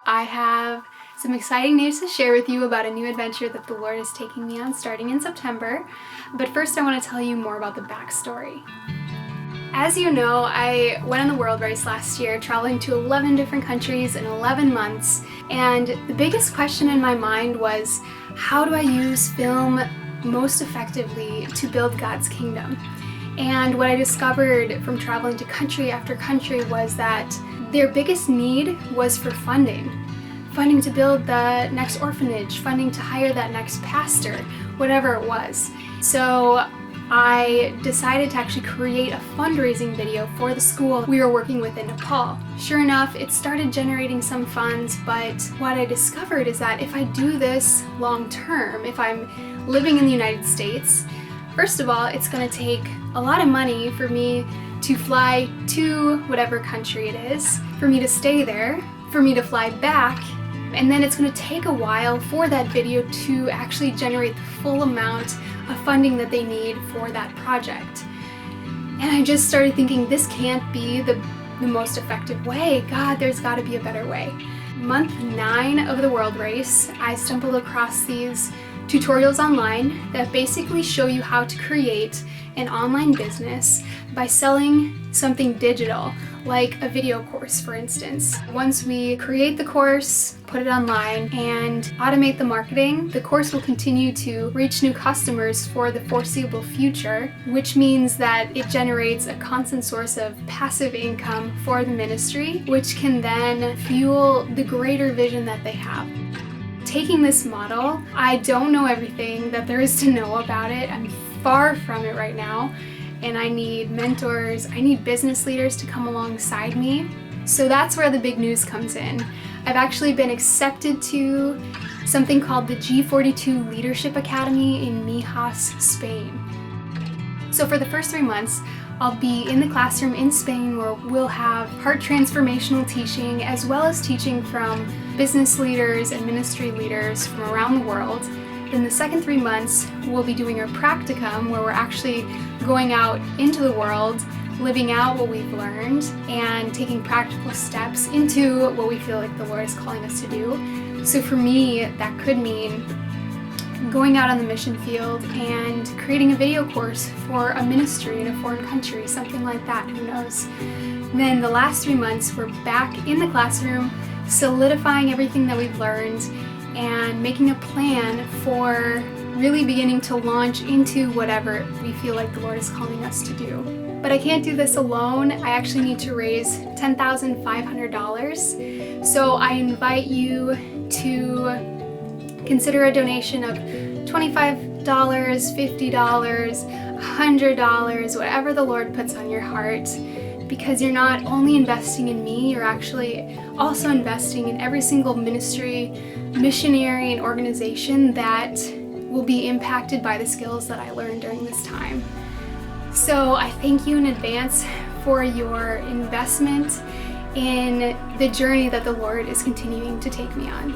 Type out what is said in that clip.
I have some exciting news to share with you about a new adventure that the Lord is taking me on starting in September. But first I want to tell you more about the backstory. As you know, I went on the world race last year, traveling to 11 different countries in 11 months, and the biggest question in my mind was, how do I use film most effectively to build God's kingdom? And what I discovered from traveling to country after country was that their biggest need was for funding. Funding to build the next orphanage, funding to hire that next pastor, whatever it was. So I decided to actually create a fundraising video for the school we were working with in Nepal. Sure enough, it started generating some funds, but what I discovered is that if I do this long term, if I'm living in the United States, first of all, it's going to take a lot of money for me to fly to whatever country it is, for me to stay there, for me to fly back, and then it's going to take a while for that video to actually generate the full amount of funding that they need for that project. And I just started thinking, this can't be the most effective way. God, there's got to be a better way. Month 9 of the world race, I stumbled across these tutorials online that basically show you how to create an online business by selling something digital, like a video course, for instance. Once we create the course, put it online, and automate the marketing, the course will continue to reach new customers for the foreseeable future, which means that it generates a constant source of passive income for the ministry, which can then fuel the greater vision that they have. Taking this model, I don't know everything that there is to know about it. I'm far from it right now, and I need mentors, I need business leaders to come alongside me. So that's where the big news comes in. I've actually been accepted to something called the G42 Leadership Academy in Mijas, Spain. So for the first 3 months, I'll be in the classroom in Spain where we'll have heart transformational teaching as well as teaching from business leaders and ministry leaders from around the world. Then the second 3 months, we'll be doing our practicum where we're actually going out into the world, living out what we've learned and taking practical steps into what we feel like the Lord is calling us to do. So for me, that could mean going out on the mission field and creating a video course for a ministry in a foreign country, something like that, who knows. Then the last 3 months, we're back in the classroom, solidifying everything that we've learned and making a plan for really beginning to launch into whatever we feel like the Lord is calling us to do. But I can't do this alone. I actually need to raise $10,500. So I invite you to consider a donation of $25, $50, $100, whatever the Lord puts on your heart, because you're not only investing in me, you're actually also investing in every single ministry, missionary, and organization that will be impacted by the skills that I learned during this time. So I thank you in advance for your investment in the journey that the Lord is continuing to take me on.